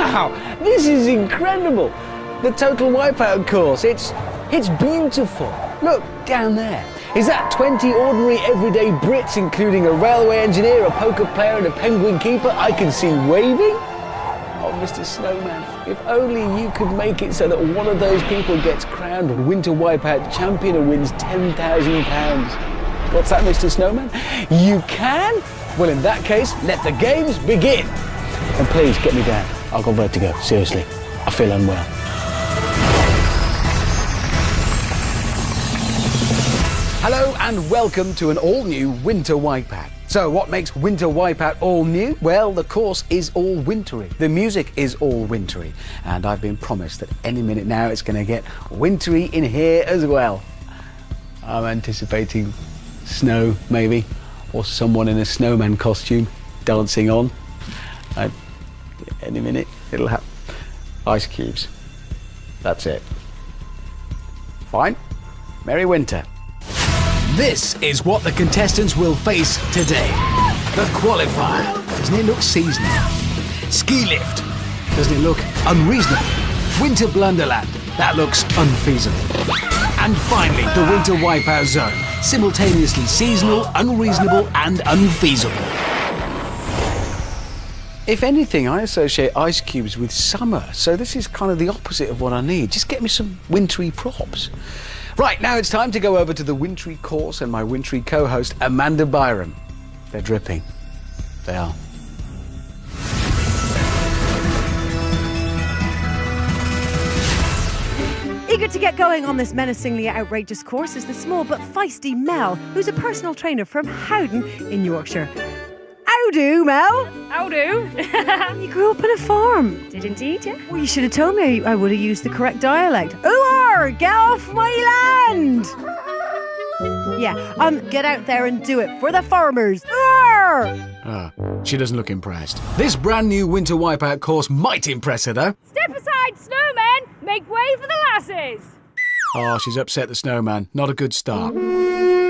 Wow, this is incredible. The Total Wipeout course, it's beautiful. Look, down there. Is that 20 ordinary everyday Brits, including a railway engineer, a poker player and a penguin keeper I can see waving? Oh, Mr. Snowman, if only you could make it so that one of those people gets crowned Winter Wipeout champion and wins £10,000. What's that, Mr. Snowman? You can? Well, in that case, let the games begin. And please, get me down. I've got vertigo, seriously. I feel unwell. Hello and welcome to an all-new Winter Wipeout. So what makes Winter Wipeout all new? Well, the course is all wintry. The music is all wintry. And I've been promised that any minute now it's going to get wintry in here as well. I'm anticipating snow, maybe, or someone in a snowman costume dancing on. Any minute it'll happen. Ice cubes. That's it. Fine. Merry winter. This is what the contestants will face today. The Qualifier. Doesn't it look seasonal? Ski lift. Doesn't it look unreasonable? Winter Blunderland. That looks unfeasible. And finally, the Winter Wipeout Zone. Simultaneously seasonal, unreasonable and unfeasible. If anything, I associate ice cubes with summer, so this is kind of the opposite of what I need. Just get me some wintry props. Right, now it's time to go over to the wintry course and my wintry co-host, Amanda Byram. They're dripping. They are. Eager to get going on this menacingly outrageous course is the small but feisty Mel, who's a personal trainer from Howden in Yorkshire. How do, Mel? How do? You grew up on a farm. Did indeed, yeah. Well, you should have told me. I would have used the correct dialect. Ooh, get off my land! Yeah, get out there and do it for the farmers. She doesn't look impressed. This brand new Winter Wipeout course might impress her, though. Step aside, snowmen! Make way for the lasses! Oh, she's upset the snowman. Not a good start.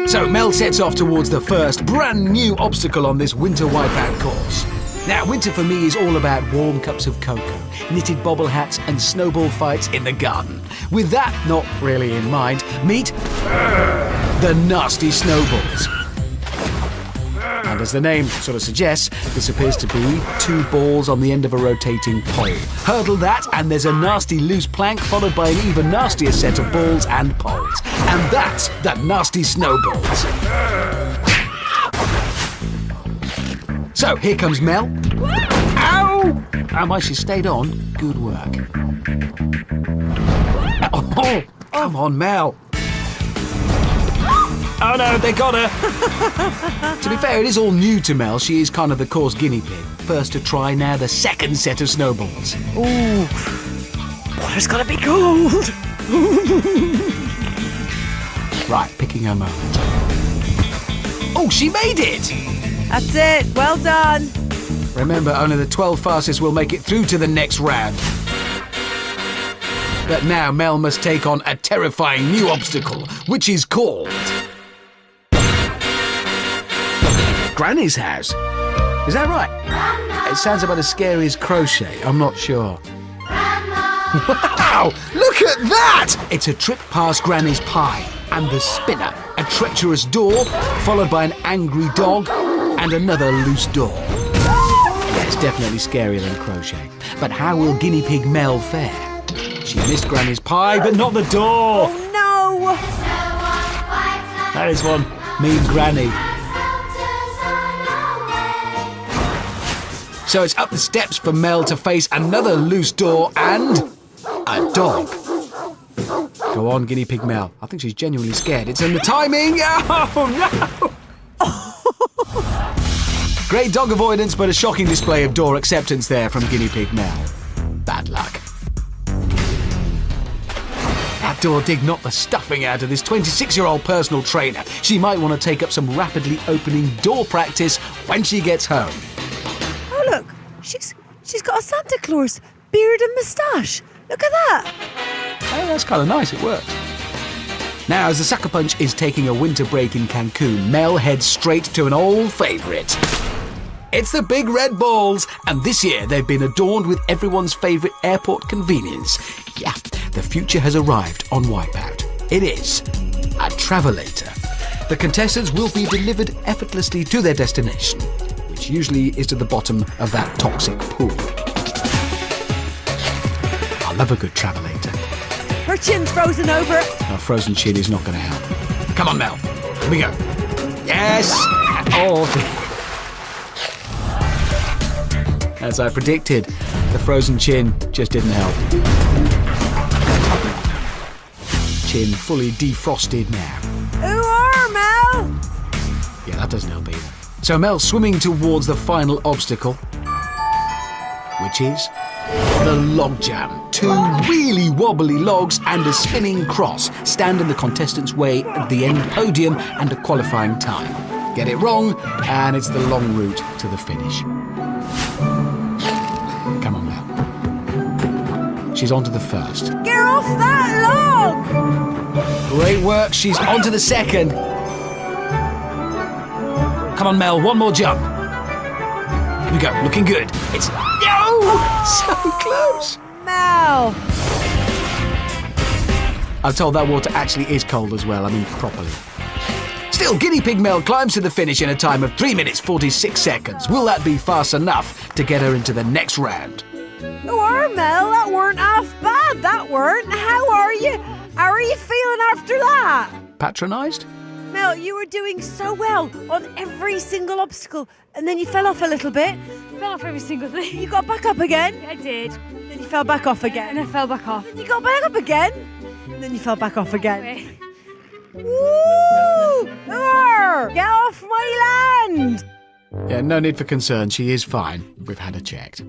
So Mel sets off towards the first brand new obstacle on this Winter Wipeout course. Now, winter for me is all about warm cups of cocoa, knitted bobble hats and snowball fights in the garden. With that not really in mind, meet the nasty snowballs. And as the name sort of suggests, this appears to be two balls on the end of a rotating pole. Hurdle that and there's a nasty loose plank followed by an even nastier set of balls and poles. And that's the nasty snowballs. So here comes Mel. Ow! Oh, she stayed on. Good work. Oh, come on, Mel. Oh no, they got her! To be fair, it is all new to Mel. She is kind of the course guinea pig. First to try, now the second set of snowballs. Ooh, water's gotta be cold. Right, picking her moment. Oh, she made it! That's it, well done. Remember, only the 12 fastest will make it through to the next round. But now Mel must take on a terrifying new obstacle, which is called Granny's house. Is that right? Grandma. It sounds about as scary as crochet. I'm not sure. Grandma. Wow! Look at that! It's a trip past Granny's pie and the spinner, a treacherous door, followed by an angry dog and another loose door. Yeah, it's definitely scarier than crochet. But how will guinea pig Mel fare? She missed Granny's pie, but not the door. Oh no! That is one mean Granny. So it's up the steps for Mel to face another loose door and a dog. Go on, guinea pig Mel. I think she's genuinely scared. It's in the timing. Oh, no! Great dog avoidance, but a shocking display of door acceptance there from guinea pig Mel. Bad luck. That door did knock the stuffing out of this 26-year-old personal trainer. She might want to take up some rapidly opening door practice when she gets home. Look, she's got a Santa Claus beard and moustache. Look at that. Oh, that's kind of nice. It works. Now, as the Sucker Punch is taking a winter break in Cancun, Mel heads straight to an old favourite. It's the big red balls, and this year they've been adorned with everyone's favourite airport convenience. Yeah, the future has arrived on Wipeout. It is a travelator. The contestants will be delivered effortlessly to their destination, which usually is to the bottom of that toxic pool. I love a good travelator. Her chin's frozen over. Our frozen chin is not going to help. Come on, Mel. Here we go. Yes! Oh. As I predicted, the frozen chin just didn't help. Chin fully defrosted now. Who are, Mel? Yeah, that doesn't help either. So Mel's swimming towards the final obstacle, which is the log jam. 2 really wobbly logs and a spinning cross stand in the contestants' way at the end podium and a qualifying time. Get it wrong, and it's the long route to the finish. Come on, Mel. She's on to the first. Get off that log! Great work, she's on to the second. Come on, Mel, one more jump. Here we go, looking good. It's... No! So close! Mel! I'm told that water actually is cold as well, I mean properly. Still, Guinea Pig Mel climbs to the finish in a time of 3 minutes 46 seconds. Will that be fast enough to get her into the next round? Who are, Mel? That weren't half bad, that weren't. How are you? How are you feeling after that? Patronised? Mel, you were doing so well on every single obstacle, and then you fell off a little bit. Fell off every single thing. You got back up again. I did. Then you fell back off again. And I fell back off. Then you got back up again. And then you fell back off again. Anyway. Woo! Arr! Get off my land! Yeah, no need for concern, she is fine. We've had her checked.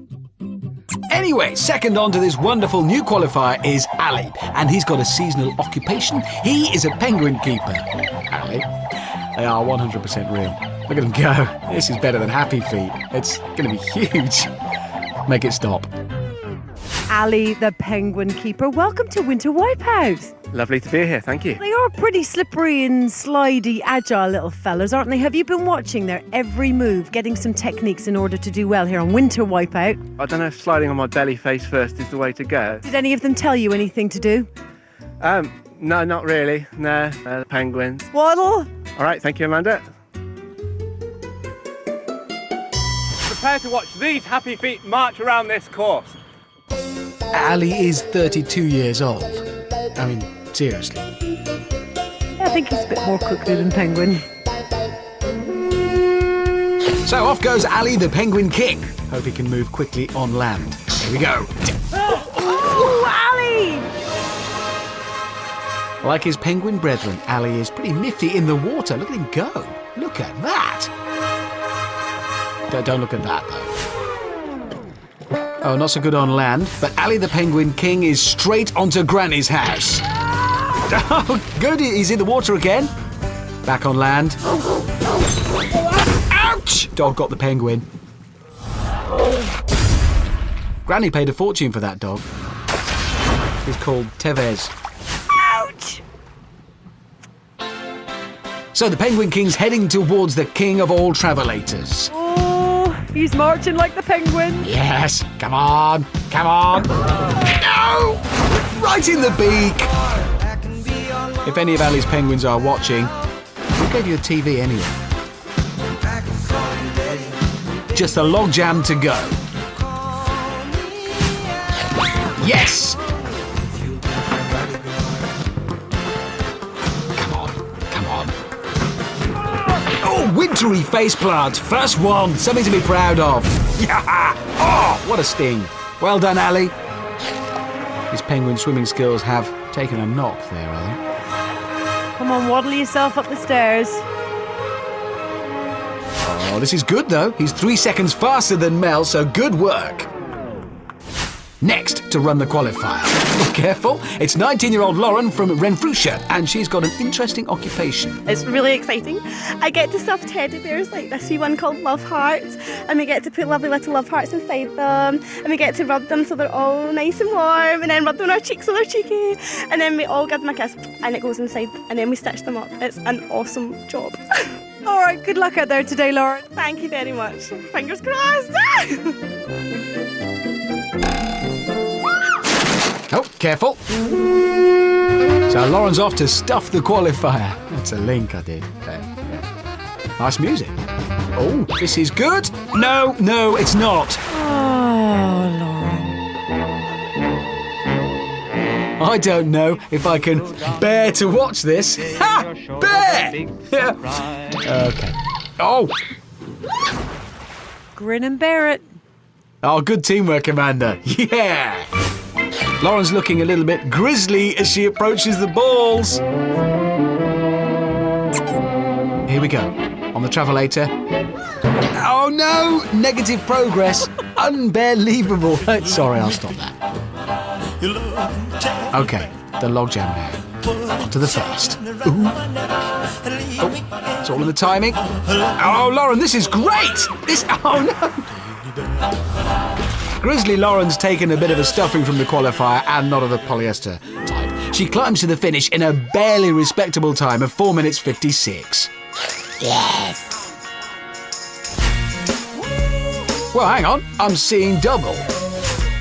Anyway, second on to this wonderful new qualifier is Ali, and he's got a seasonal occupation. He is a penguin keeper. Ali, they are 100% real. Look at him go. This is better than Happy Feet. It's going to be huge. Make it stop. Ali, the penguin keeper, welcome to Winter Wipeout. Lovely to be here, thank you. They are pretty slippery and slidey, agile little fellas, aren't they? Have you been watching their every move, getting some techniques in order to do well here on Winter Wipeout? I don't know if sliding on my belly face first is the way to go. Did any of them tell you anything to do? No, not really. No, the penguins. Waddle? All right, thank you, Amanda. Prepare to watch these happy feet march around this course. Ali is 32 years old. I mean, seriously. I think he's a bit more crooked than Penguin. So off goes Ali, the Penguin King. Hope he can move quickly on land. Here we go. Oh, Ali! Like his penguin brethren, Ali is pretty nifty in the water. Look at him go. Look at that. Don't look at that, though. Oh, not so good on land, but Ali the Penguin King is straight onto Granny's house. Oh, good, he's in the water again. Back on land. Ouch! Dog got the penguin. Granny paid a fortune for that dog. He's called Tevez. Ouch! So the Penguin King's heading towards the king of all travelators. Oh, he's marching like the penguin. Yes, come on, come on. No! Right in the beak. If any of Ali's penguins are watching, who gave you a TV anyway? Just a log jam to go. Yes! Come on, come on. Oh, wintry faceplant. First one. Something to be proud of. Yeah! Oh, what a sting. Well done, Ali. His penguin swimming skills have taken a knock there, are they? Come on, waddle yourself up the stairs. Oh, this is good, though. He's 3 seconds faster than Mel, so good work. Next to run the qualifier. Be careful. It's 19-year-old Lauren from Renfrewshire, and she's got an interesting occupation. It's really exciting. I get to stuff teddy bears like this wee one called Love Hearts, and we get to put lovely little love hearts inside them, and we get to rub them so they're all nice and warm, and then rub them on our cheeks so they're cheeky, and then we all give them a kiss, and it goes inside, and then we stitch them up. It's an awesome job. All right, good luck out there today, Lauren. Thank you very much. Fingers crossed. Oh, careful. So Lauren's off to stuff the qualifier. That's a link I did. Yeah. Nice music. Oh, this is good. No, it's not. Oh, Lauren. I don't know if I can bear to watch this. Ha! Bear! Yeah. Okay. Oh! Grin and bear it. Oh, good teamwork, Amanda. Yeah! Lauren's looking a little bit grisly as she approaches the balls. Here we go. On the travelator. Oh no! Negative progress. Unbelievable. Sorry, I'll stop that. Okay, the logjam now. On to the first. Ooh. Oh, it's all in the timing. Oh, Lauren, this is great! Oh no! Grizzly Lauren's taken a bit of a stuffing from the qualifier and not of the polyester type. She climbs to the finish in a barely respectable time of 4 minutes 56. Yes! Well, hang on, I'm seeing double.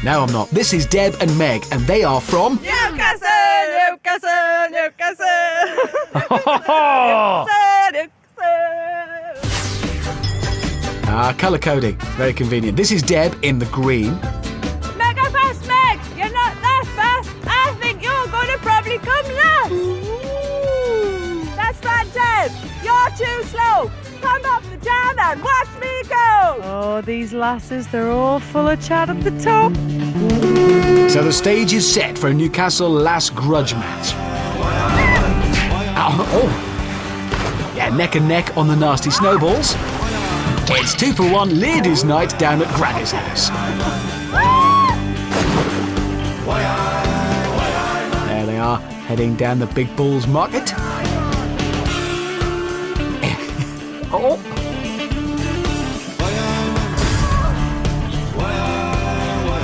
No, I'm not. This is Deb and Meg, and they are from... Newcastle. Colour coding. Very convenient. This is Deb in the green. Meg, go fast, Meg! You're not that fast! I think you're going to probably come last! That's right, Deb! You're too slow! Come up the jam and watch me go! Oh, these lasses, they're all full of chat at the top. So the stage is set for a Newcastle Lass grudge match. Oh. Yeah, neck and neck on the nasty snowballs. It's 2 for 1 ladies' night down at Granny's house. There they are, heading down the Big Balls Market. Oh.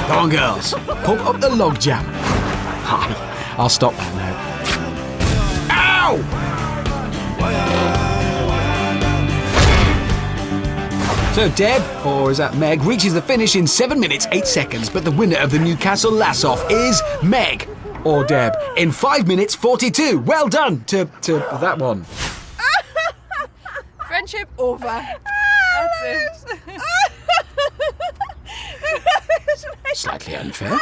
Come on, girls. Pump up the logjam. I'll stop that now. Ow! So Deb, or is that Meg, reaches the finish in 7 minutes 8 seconds, but the winner of the Newcastle Lass-Off is Meg, or Deb, in 5 minutes 42. Well done to that one. Friendship over. That's it. Slightly unfair.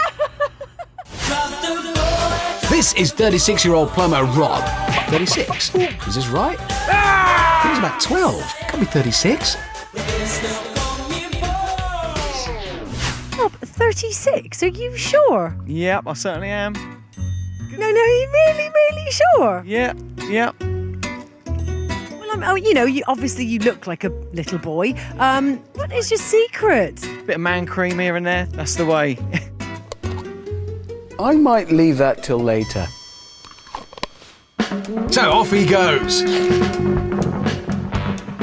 This is 36-year-old plumber Rob. 36? Is this right? He was about 12. Can't be 36. Rob, 36? Are you sure? Yep, I certainly am. No, you're really sure? Yep. Well, you look like a little boy. What is your secret? Bit of man cream here and there, that's the way. I might leave that till later. So off he goes.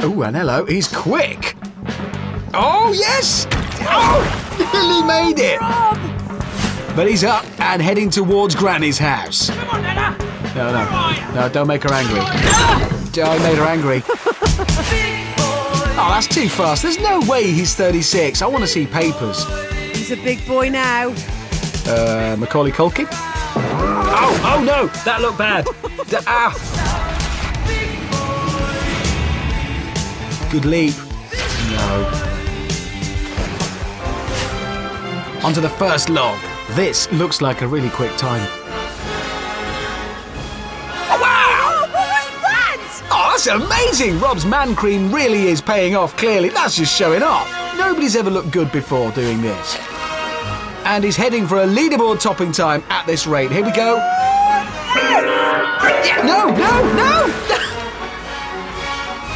Oh, and hello, he's quick. Oh, yes! Oh, nearly made it. Rob! But he's up and heading towards Granny's house. Come on, Nana! No, don't make her angry. I made her angry. Oh, that's too fast. There's no way he's 36. I want to see papers. He's a big boy now. Macaulay Culkin? Oh no, that looked bad. Good leap. No. Onto the first log. This looks like a really quick time. Wow! What was that? Oh, that's amazing! Rob's man cream really is paying off, clearly. That's just showing off. Nobody's ever looked good before doing this. And he's heading for a leaderboard topping time at this rate. Here we go. Yeah, no!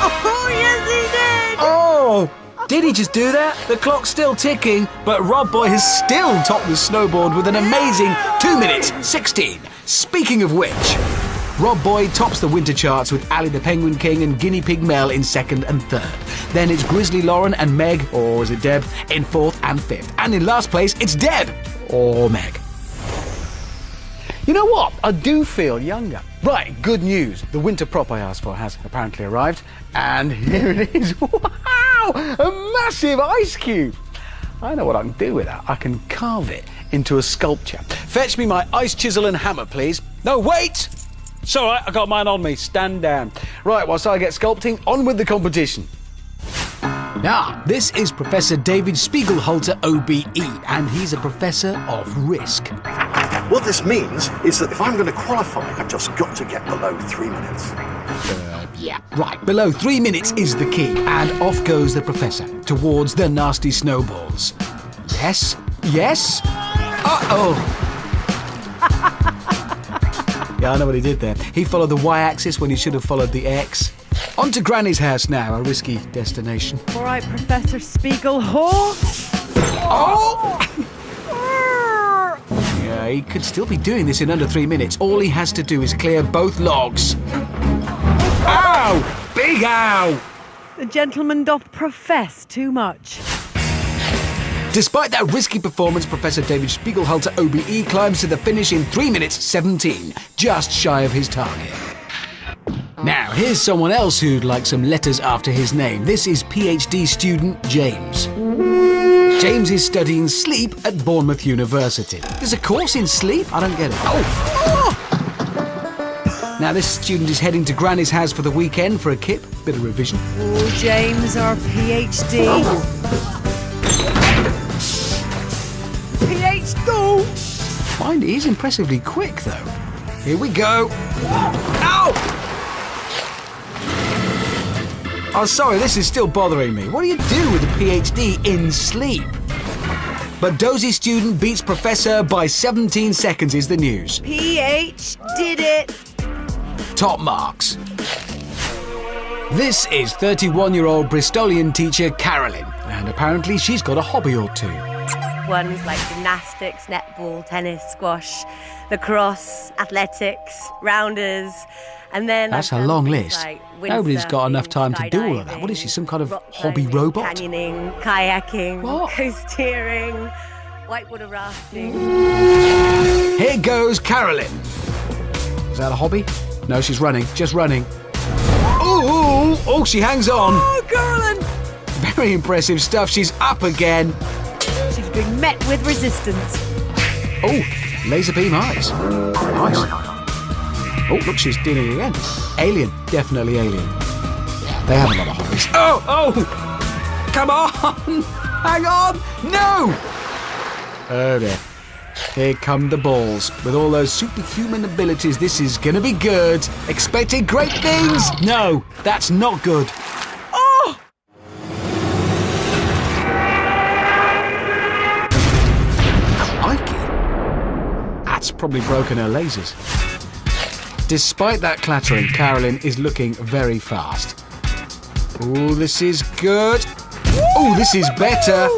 Oh, yes, he did! Oh! Did he just do that? The clock's still ticking, but Rob Boy has still topped the snowboard with an amazing 2 minutes 16. Speaking of which, Rob Boy tops the winter charts with Ali the Penguin King and Guinea Pig Mel in 2nd and 3rd. Then it's Grizzly Lauren and Meg, or is it Deb, in 4th and 5th. And in last place, it's Deb, or Meg. You know what? I do feel younger. Right, good news. The winter prop I asked for has apparently arrived. And here it is. Wow! A massive ice cube. I know what I can do with that. I can carve it into a sculpture. Fetch me my ice chisel and hammer, please. No, wait! It's all right, I got mine on me. Stand down. Right, whilst I get sculpting, on with the competition. Now, this is Professor David Spiegelhalter, OBE, and he's a professor of risk. What this means is that if I'm going to qualify, I've just got to get below 3 minutes. Yeah, right. Below 3 minutes is the key. And off goes the professor towards the nasty snowballs. Yes, yes. Uh-oh. Yeah, I know what he did there. He followed the y-axis when he should have followed the x. On to Granny's house now, a risky destination. All right, Professor Spiegelhalter. Oh! Yeah, he could still be doing this in under 3 minutes. All he has to do is clear both logs. Ow! Big ow! The gentleman doth profess too much. Despite that risky performance, Professor David Spiegelhalter, OBE, climbs to the finish in 3 minutes 17, just shy of his target. Now, here's someone else who'd like some letters after his name. This is PhD student James. James is studying sleep at Bournemouth University. There's a course in sleep? I don't get it. Oh! Now, this student is heading to Granny's house for the weekend for a kip, bit of revision. Oh, James, our PhD. PhD! Mind, he's impressively quick, though. Here we go. Ow! Oh, sorry, this is still bothering me. What do you do with a PhD in sleep? But dozy student beats professor by 17 seconds is the news. PH did it. Top marks. This is 31-year-old Bristolian teacher Carolyn, and apparently she's got a hobby or two. Ones like gymnastics, netball, tennis, squash, lacrosse, athletics, rounders, and then That's I've a done long things list. like Nobody's got enough windsurfing, time to do all of that. What is she, some kind of rock hobby climbing, robot? Canyoning, kayaking, What? coasteering, whitewater rafting. Here goes Carolyn. Is that a hobby? No, she's running, just running. Ooh, oh, she hangs on. Oh, Carolyn! Very impressive stuff. She's up again. She's being met with resistance. Oh, laser beam eyes. Nice. Oh, look, she's doing it again. Alien, definitely alien. They have a lot of hobbies. Oh! Come on! Hang on! No! Oh dear. Here come the balls. With all those superhuman abilities, this is gonna be good. Expecting great things! No, that's not good. Oh! Crikey. That's probably broken her lasers. Despite that clattering, Carolyn is looking very fast. Oh, this is good. Oh, this is better.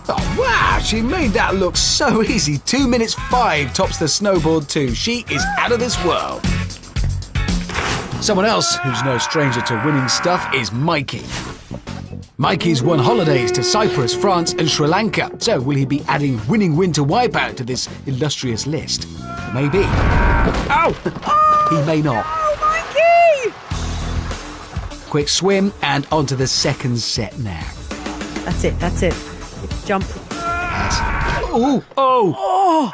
Oh, wow, she made that look so easy. 2 minutes 5 tops the snowboard too. She is out of this world. Someone else who's no stranger to winning stuff is Mikey. Mikey's won holidays to Cyprus, France and Sri Lanka. So will he be adding winning Winter Wipeout to this illustrious list? Maybe. Ow! He may not. Oh, Mikey! Quick swim and onto the second set now. That's it. Jump. Oh! Oh!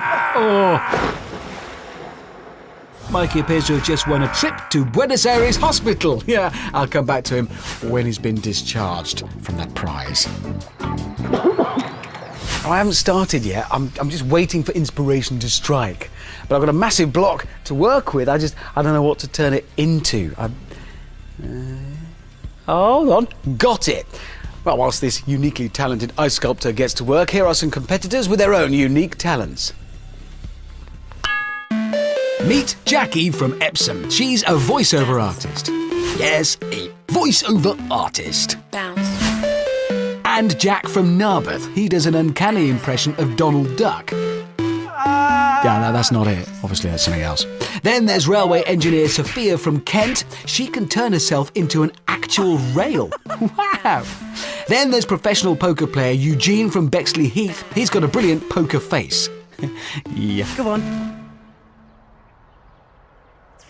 Mikey appears to have just won a trip to Buenos Aires Hospital. Yeah, I'll come back to him when he's been discharged from that prize. I haven't started yet. I'm just waiting for inspiration to strike. But I've got a massive block to work with. I don't know what to turn it into. Hold on. Got it. Well, whilst this uniquely talented ice sculptor gets to work, here are some competitors with their own unique talents. Meet Jackie from Epsom. She's a voiceover artist. Yes, a voiceover artist. Bounce. And Jack from Narberth. He does an uncanny impression of Donald Duck. Yeah, no, that's not it. Obviously, that's something else. Then there's railway engineer Sophia from Kent. She can turn herself into an actual rail. Wow. Then there's professional poker player Eugene from Bexley Heath. He's got a brilliant poker face. Yeah. Go on.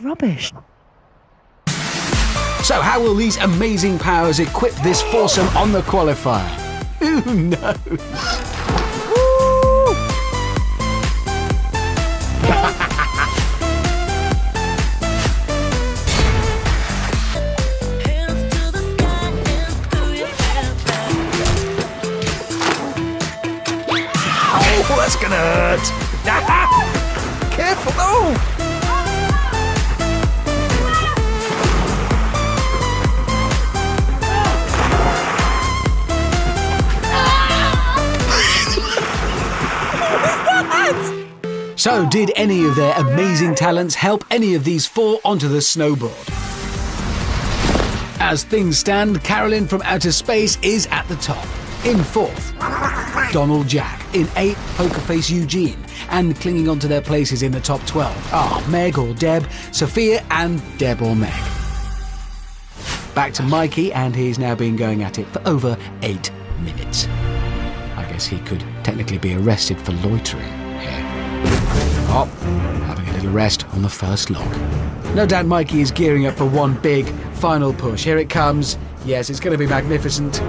Rubbish. So how will these amazing powers equip this foursome on the qualifier? Who knows? Oh, that's gonna hurt. Careful. Oh! So, did any of their amazing talents help any of these four onto the snowboard? As things stand, Carolyn from Outer Space is at the top. In fourth, Donald Jack. In eighth, Pokerface Eugene. And clinging onto their places in the top 12 are Meg or Deb, Sophia, and Deb or Meg. Back to Mikey, and he's now been going at it for over 8 minutes. I guess he could technically be arrested for loitering here. Oh, having a little rest on the first log. No doubt Mikey is gearing up for one big final push. Here it comes. Yes, it's going to be magnificent.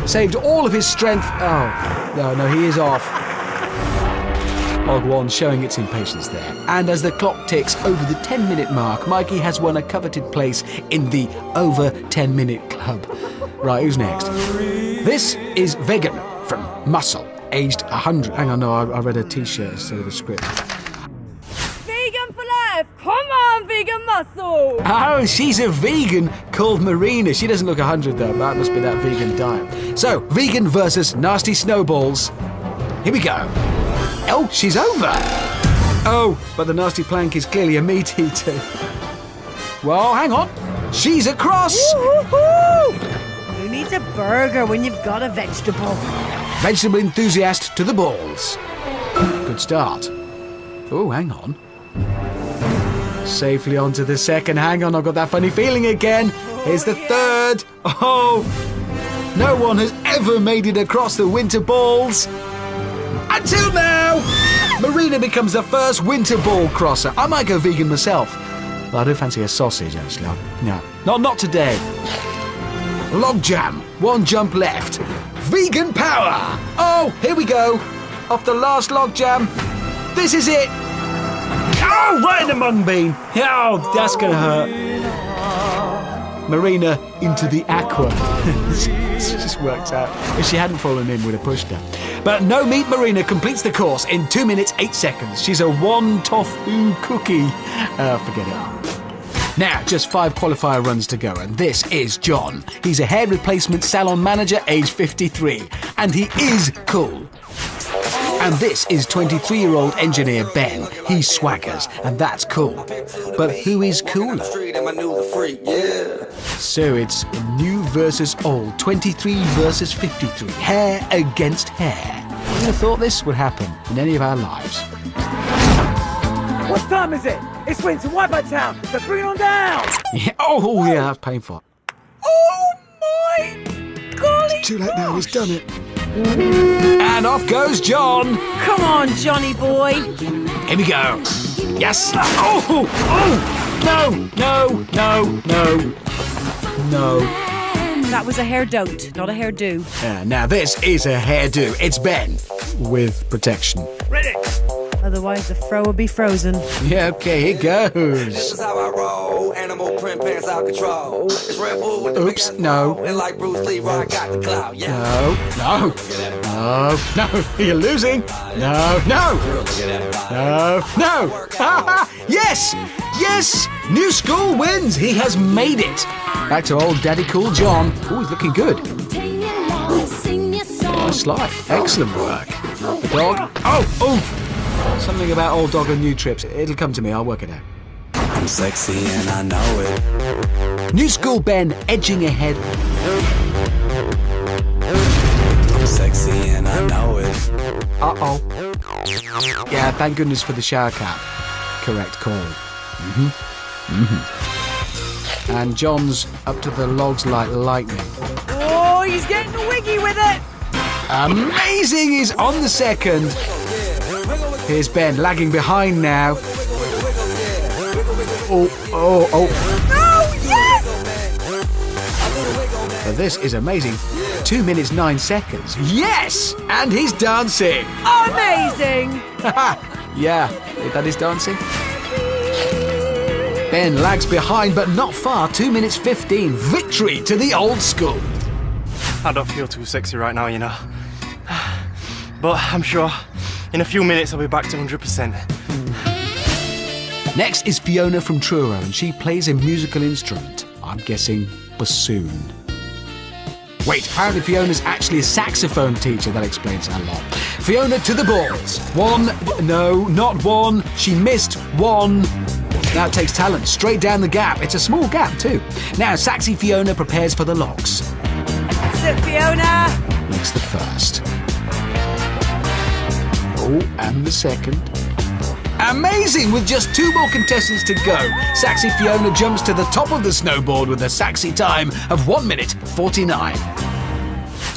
Saved all of his strength. Oh, no, he is off. Log 1 showing its impatience there. And as the clock ticks over the 10-minute mark, Mikey has won a coveted place in the over 10-minute club. Right, who's next? This is Vegan from Muscle, aged 100. Hang on, no, I read a t-shirt instead of the script. Vegan for life! Come on, vegan muscle! Oh, she's a vegan called Marina. She doesn't look 100 though. That must be that vegan diet. So, vegan versus nasty snowballs. Here we go. Oh, she's over. Oh, but the nasty plank is clearly a meat eater. Well, hang on. She's across. Woo-hoo-hoo! Who needs a burger when you've got a vegetable? Vegetable enthusiast to the balls. Good start. Oh, hang on. Safely onto the second. Hang on, I've got that funny feeling again. Here's the third. Oh, no one has ever made it across the winter balls. Until now! Marina becomes the first winter ball crosser. I might go vegan myself. But I do fancy a sausage, actually. No, not today. Log jam. One jump left. Vegan power. Oh, here we go. Off the last log jam. This is it. Oh, right in the mung bean. Oh, that's going to hurt. Marina into the aqua. This just works out. If she hadn't fallen in, we'd have pushed her. But No Meat Marina completes the course in 2 minutes, 8 seconds. She's a one tofu cookie. Forget it. Now, just 5 qualifier runs to go, and this is John. He's a hair replacement salon manager, age 53, and he is cool. And this is 23-year-old engineer Ben. He swaggers, and that's cool. But who is cooler? So it's new versus old, 23 versus 53, hair against hair. Who would have thought this would happen in any of our lives? What time is it? It's Winter Wipeout Town, so bring it on down! Yeah, oh, yeah, that's painful. Oh my golly! Too late now, he's done it. And off goes John. Come on, Johnny boy. Here we go. Yes. Oh, no. That was a hair don't, not a hairdo. Now this is a hairdo. It's Ben with protection. Ready? Otherwise, the fro will be frozen. Yeah, okay, here goes. This is how I roll. Animal print pants out control. It's Red Bull with the Oops, no. And like Bruce Lee, I got the clout. Yeah. No, you're losing. No. Yes, new school wins. He has made it. Back to old Daddy Cool John. Oh, he's looking good. Nice slide. Excellent work. The dog. Oh. Something about old dog and new trips. It'll come to me. I'll work it out. I'm sexy and I know it. New school Ben edging ahead. I'm sexy and I know it. Uh-oh. Yeah, thank goodness for the shower cap. Correct call. And John's up to the logs like lightning. Oh, he's getting wiggy with it! Amazing! He's on the second. Here's Ben lagging behind now. Oh. But this is amazing. 2 minutes 9 seconds. Yes! And he's dancing. Amazing! Yeah, that is dancing. Ben lags behind, but not far. 2 minutes 15. Victory to the old school. I don't feel too sexy right now, you know. But I'm sure in a few minutes I'll be back to 100%. Next is Fiona from Truro, and she plays a musical instrument. I'm guessing bassoon. Wait, apparently Fiona's actually a saxophone teacher. That explains a lot. Fiona to the balls. 1, no, not 1. She missed 1. Now it takes talent straight down the gap. It's a small gap too. Now Saxy Fiona prepares for the logs. That's it, Fiona. Makes the first. Oh, and the second. Amazing! With just 2 more contestants to go, Saxy Fiona jumps to the top of the snowboard with a Saxy time of 1 minute 49.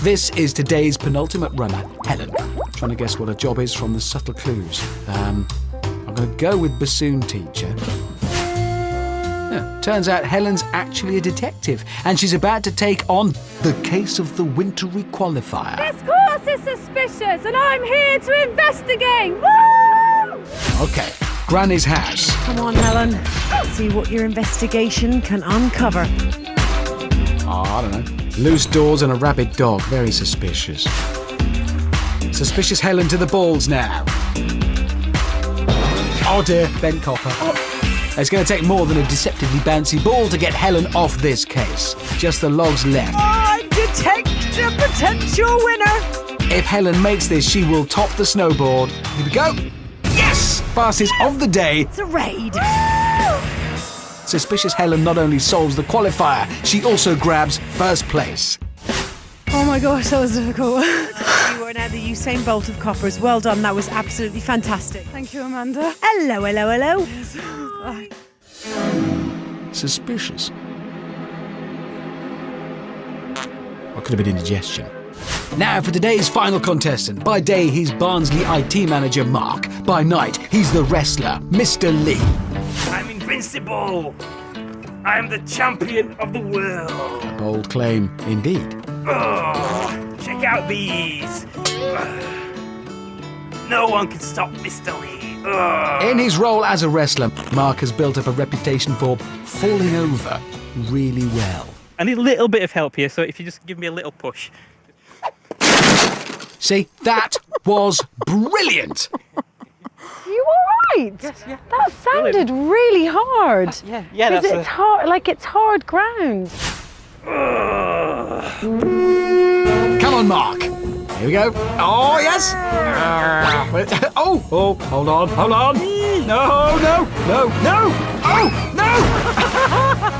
This is today's penultimate runner, Helen. Trying to guess what her job is from the subtle clues. I'm going to go with bassoon teacher. Yeah, turns out Helen's actually a detective, and she's about to take on the case of the Winter Qualifier. This course is suspicious and I'm here to investigate. Woo! Okay, Granny's house. Come on, Helen. Let's see what your investigation can uncover. Oh, I don't know. Loose doors and a rabid dog. Very suspicious. Suspicious Helen to the balls now. Oh dear, bent copper. It's going to take more than a deceptively bouncy ball to get Helen off this case. Just the logs left. I detect a potential winner. If Helen makes this, she will top the snowboard. Here we go. Yes! Fastest of the day. It's a raid. Suspicious Helen not only solves the qualifier, she also grabs first place. Oh my gosh, that was difficult. You were now the Usain Bolt of coppers. Well done, that was absolutely fantastic. Thank you, Amanda. Hello. Suspicious. Or could have been indigestion. Now for today's final contestant. By day, he's Barnsley IT manager Mark. By night, he's the wrestler, Mr. Lee. I'm invincible. I am the champion of the world. A bold claim, indeed. Oh, check out these. No one can stop Mr. Lee. In his role as a wrestler, Mark has built up a reputation for falling over really well. I need a little bit of help here, so if you just give me a little push. See, that was brilliant. You all right? Yes, yeah. That sounded really hard. Yeah, that's it's hard, like it's hard ground. Come on, Mark. Here we go. Oh, yes. Oh, hold on. No. Oh,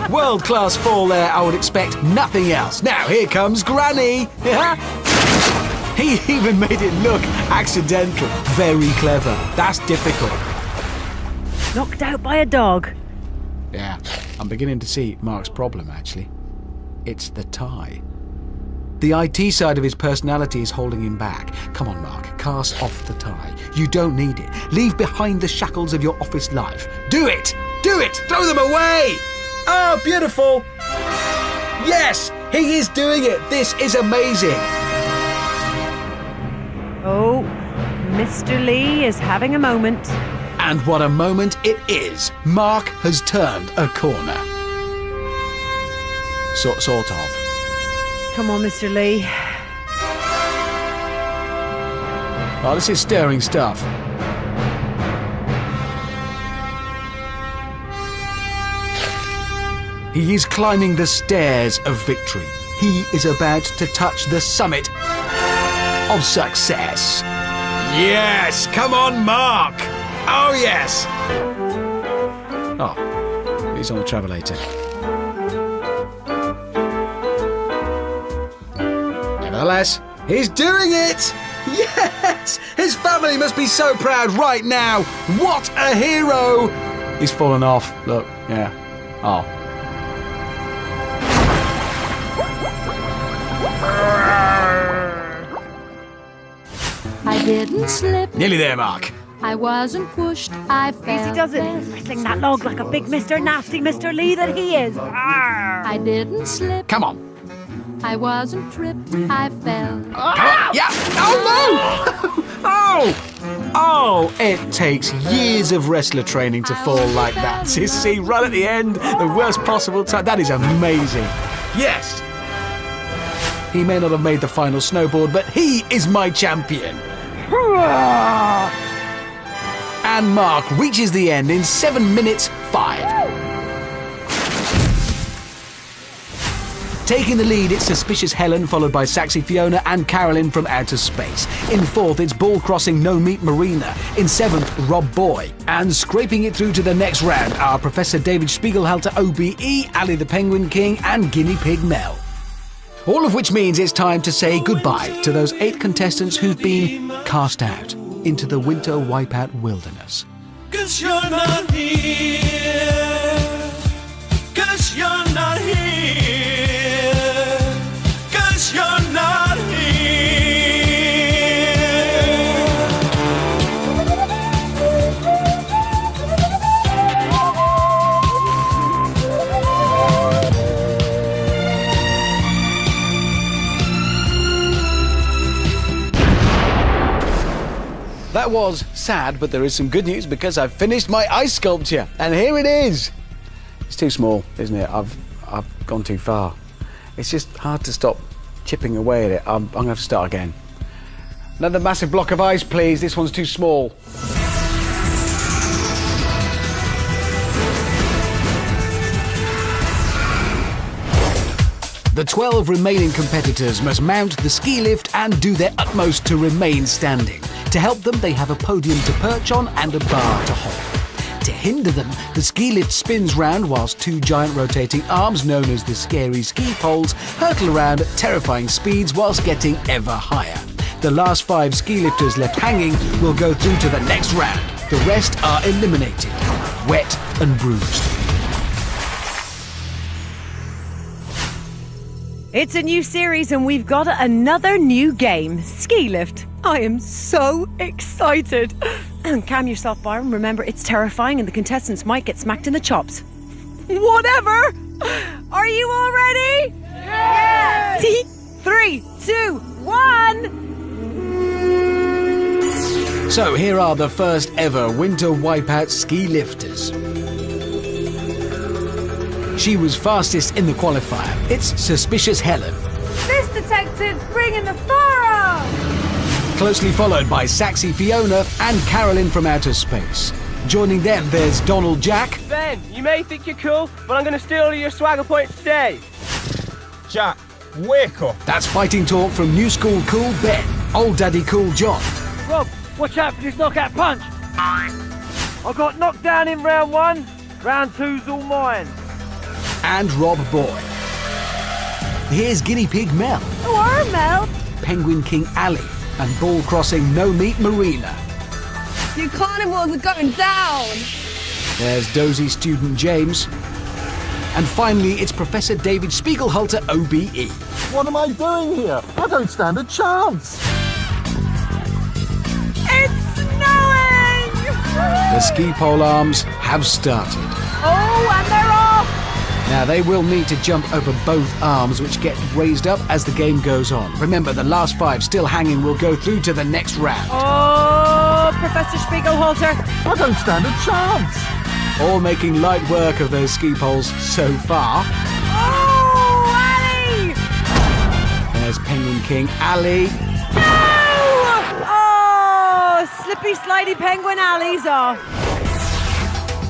no. World-class fall there. I would expect nothing else. Now, here comes Granny. He even made it look accidental. Very clever. That's difficult. Knocked out by a dog. Yeah, I'm beginning to see Mark's problem, actually. It's the tie. The IT side of his personality is holding him back. Come on, Mark, cast off the tie. You don't need it. Leave behind the shackles of your office life. Do it! Throw them away! Oh, beautiful! Yes, he is doing it. This is amazing. Oh, Mr. Lee is having a moment. And what a moment it is. Mark has turned a corner. Sort of. Come on, Mr. Lee. Oh, this is stirring stuff. He is climbing the stairs of victory. He is about to touch the summit of success. Yes! Come on, Mark! Oh, yes! Oh, he's on the travelator. Nevertheless, he's doing it! Yes! His family must be so proud right now! What a hero! He's fallen off. Look, yeah. Oh. I didn't slip. Nearly there, Mark. I wasn't pushed, I fell. Easy does it. He's wrestling that log like a big Mr. Nasty Mr. Lee that he is. Arr. I didn't slip. Come on. I wasn't tripped, I fell. Come on. Yeah. Oh, no. Oh, it takes years of wrestler training to fall like that. You see, right at the end, the worst possible time. That is amazing. Yes. He may not have made the final snowboard, but he is my champion. And Mark reaches the end in 7 minutes 5. Taking the lead, it's Suspicious Helen, followed by Saxy Fiona and Carolyn from Outer Space. In 4th, it's Ball Crossing No Meat Marina. In 7th, Rob Boy. And scraping it through to the next round are Professor David Spiegelhalter OBE, Ali the Penguin King, and Guinea Pig Mel. All of which means it's time to say goodbye to those 8 contestants who've been cast out into the Winter Wipeout wilderness. 'Cause you're not here. 'Cause you're not here. 'Cause you're not here. That was sad, but there is some good news because I've finished my ice sculpture, and here it is. It's too small, isn't it? I've gone too far. It's just hard to stop chipping away at it. I'm going to have to start again. Another massive block of ice, please. This one's too small. The 12 remaining competitors must mount the ski lift and do their utmost to remain standing. To help them, they have a podium to perch on and a bar to hold. To hinder them, the ski lift spins round whilst 2 giant rotating arms, known as the scary ski poles, hurtle around at terrifying speeds whilst getting ever higher. The last 5 ski lifters left hanging will go through to the next round. The rest are eliminated, wet and bruised. It's a new series and we've got another new game, Ski Lift. I am so excited. Calm yourself, Byron. Remember, it's terrifying and the contestants might get smacked in the chops. Whatever! Are you all ready? Yes! 3, 2, 1! So here are the first ever Winter Wipeout ski lifters. She was fastest in the qualifier. It's Suspicious Helen. This detective's bringing the fire! Closely followed by Saxy Fiona and Carolyn from Outer Space. Joining them, there's Donald Jack. Ben, you may think you're cool, but I'm going to steal all your swagger points today. Jack, wake up. That's fighting talk from New School Cool Ben. Old Daddy Cool John. Rob, watch out for this knockout punch. I got knocked down in round 1. Round 2's all mine. And Rob Boy. Here's Guinea Pig Mel. Who are Mel? Penguin King Ali. And Ball Crossing No Meat Marina. Your carnivores are going down! There's dozy student James. And finally, it's Professor David Spiegelhalter OBE. What am I doing here? I don't stand a chance. It's snowing! The ski pole arms have started. Oh, and they're off! Now they will need to jump over both arms, which get raised up as the game goes on. Remember, the last 5 still hanging will go through to the next round. Oh, Professor Spiegelhalter. I don't stand a chance. All making light work of those ski poles so far. Oh, Ali! There's Penguin King Ali. No! Oh, slippy, slidey penguin Ali's off.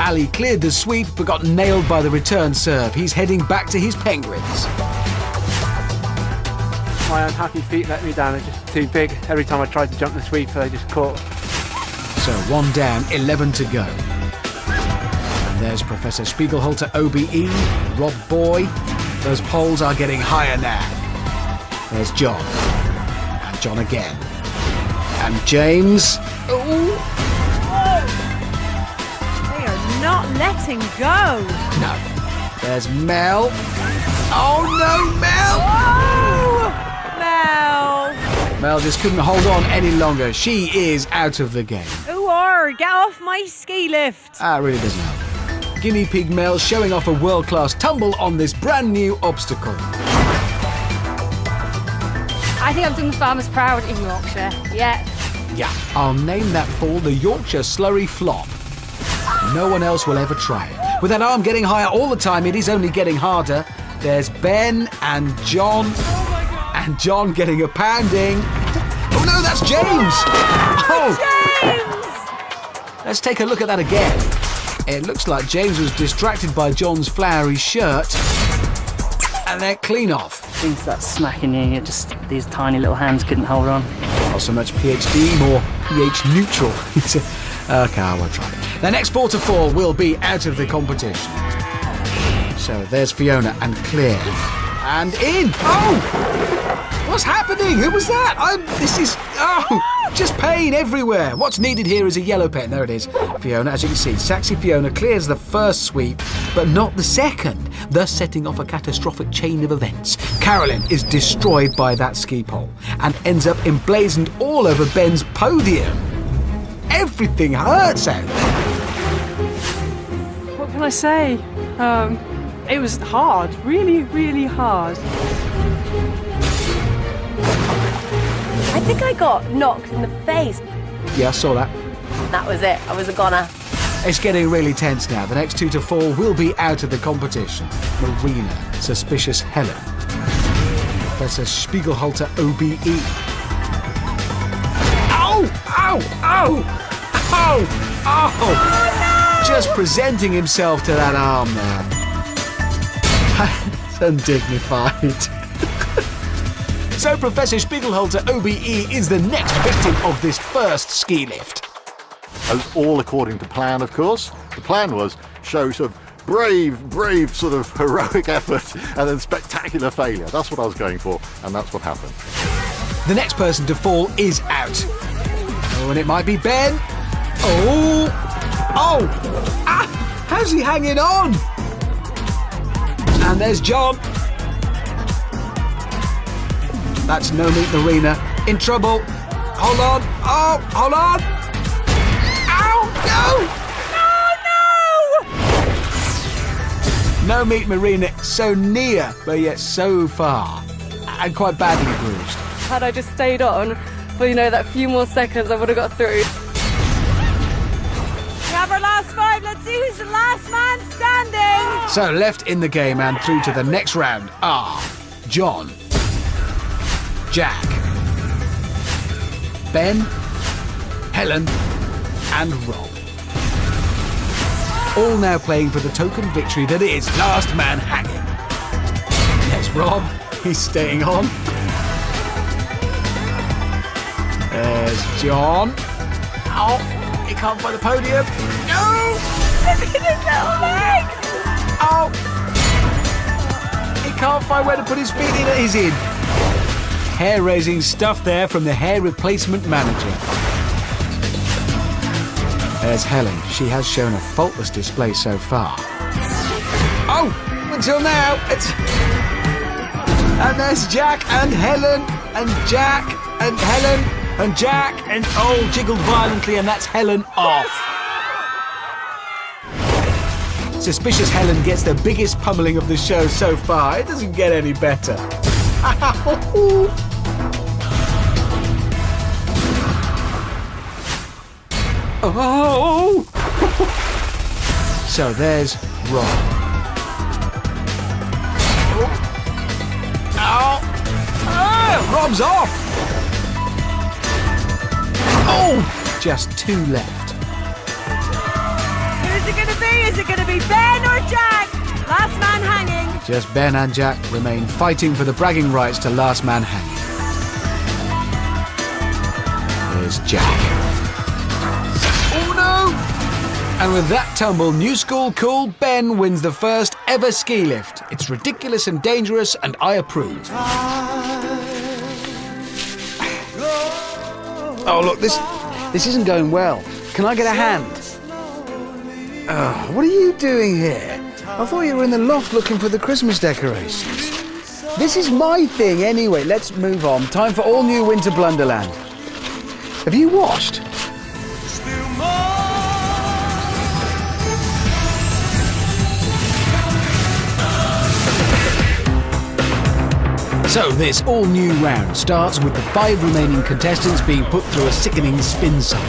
Ali cleared the sweep but got nailed by the return serve. He's heading back to his penguins. My unhappy feet let me down. They're just too big. Every time I tried to jump the sweep, they just caught. So 1 down, 11 to go. And there's Professor Spiegelhalter OBE, Rob Boy. Those poles are getting higher now. There's John. And John again. And James. Ooh. Not letting go. No. There's Mel. Oh no, Mel! Oh, Mel. Mel just couldn't hold on any longer. She is out of the game. Who are Driver, get off my ski lift. That really doesn't help. Guinea Pig Mel showing off a world-class tumble on this brand new obstacle. I think I'm doing the farmers proud in Yorkshire. Yeah. Yeah, I'll name that fall the Yorkshire Slurry Flop. No one else will ever try it. With that arm getting higher all the time, it is only getting harder. There's Ben and John. And John getting a pounding. Oh no, that's James! Oh! Let's take a look at that again. It looks like James was distracted by John's flowery shirt. And they're clean off. Things that smacking you, just these tiny little hands couldn't hold on. Not so much PhD, more pH neutral. Okay, I won't try it. The next 4 to fall will be out of the competition. So there's Fiona and Claire. And in! Oh! What's happening? Who was that? Just pain everywhere. What's needed here is a yellow pen. There it is. Fiona, as you can see, Saxy Fiona clears the first sweep, but not the second, thus setting off a catastrophic chain of events. Carolyn is destroyed by that ski pole and ends up emblazoned all over Ben's podium. Everything hurts out there. What can I say? It was hard, really, really hard. I think I got knocked in the face. Yeah, I saw that. That was it. I was a goner. It's getting really tense now. The next 2 to fall will be out of the competition. Marina, Suspicious Helen, Professor Spiegelhalter OBE. Ow! Ow! Ow! Ow! Ow! Oh, no! Just presenting himself to that arm there. It's undignified. So Professor Spiegelhalter OBE is the next victim of this first ski lift. All according to plan, of course. The plan was show sort of brave sort of heroic effort and then spectacular failure. That's what I was going for, and that's what happened. The next person to fall is out. Oh, and it might be Ben. Oh! Oh! Ah! How's he hanging on? And there's John. That's No Meat Marina. In trouble. Hold on. Oh, hold on. Ow! No! No Meat Marina, so near, but yet so far. And quite badly bruised. Had I just stayed on for, that few more seconds, I would have got through. We have our last 5. Let's see who's the last man standing. So left in the game and through to the next round are John, Jack, Ben, Helen, and Rob. All now playing for the token victory that is last man hanging. There's Rob, he's staying on. There's John. Oh, he can't find the podium. No! Look at his little legs. Oh! He can't find where to put his feet in. He's in. Hair-raising stuff there from the hair replacement manager. There's Helen. She has shown a faultless display so far. Oh! Until now, it's... And there's Jack and Helen and Jack and Helen and Jack and... Oh, jiggled violently, and that's Helen off. Suspicious Helen gets the biggest pummeling of the show so far. It doesn't get any better. Oh! So there's Rob. Oh! Oh! Rob's off! Oh! Just 2 left. Who's it going to be? Is it going to be Ben or Jack? Last man hanging. Just Ben and Jack remain fighting for the bragging rights to last man hanging. There's Jack. Oh no! And with that tumble, new school cool, Ben wins the first ever ski lift. It's ridiculous and dangerous, and I approve. Oh look, this isn't going well. Can I get a hand? Oh, what are you doing here? I thought you were in the loft looking for the Christmas decorations. This is my thing anyway. Let's move on. Time for all new Winter Blunderland. Have you washed? Still more So this all-new round starts with the 5 remaining contestants being put through a sickening spin cycle.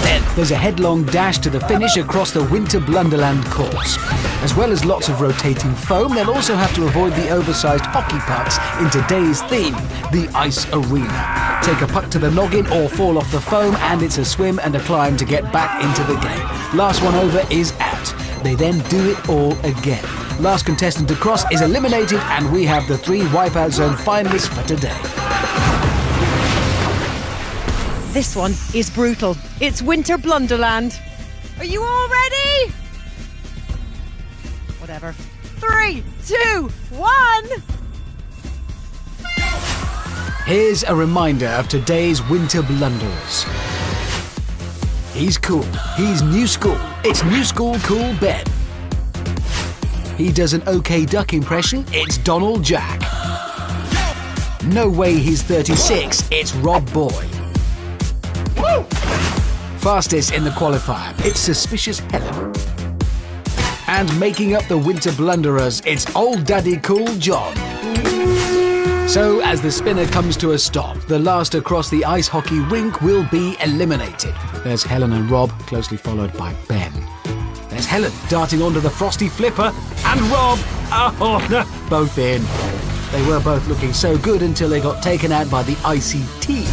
Then there's a headlong dash to the finish across the Winter Blunderland course. As well as lots of rotating foam, they'll also have to avoid the oversized hockey pucks in today's theme, the ice arena. Take a puck to the noggin or fall off the foam, and it's a swim and a climb to get back into the game. Last one over is out. They then do it all again. Last contestant to cross is eliminated, and we have the 3 Wipeout Zone finalists for today. This one is brutal. It's Winter Blunderland. Are you all ready? Whatever. 3, 2, 1. Here's a reminder of today's Winter Blunderers. He's cool. He's new school. It's new school cool Ben. He does an OK Duck impression. It's Donald Jack. No way he's 36. It's Rob Boy. Fastest in the qualifier. It's Suspicious Helen. And making up the Winter Blunderers, it's Old Daddy Cool John. So, as the spinner comes to a stop, the last across the ice hockey rink will be eliminated. There's Helen and Rob, closely followed by Ben. There's Helen darting onto the frosty flipper, and Rob, oh no, both in. They were both looking so good until they got taken out by the icy team.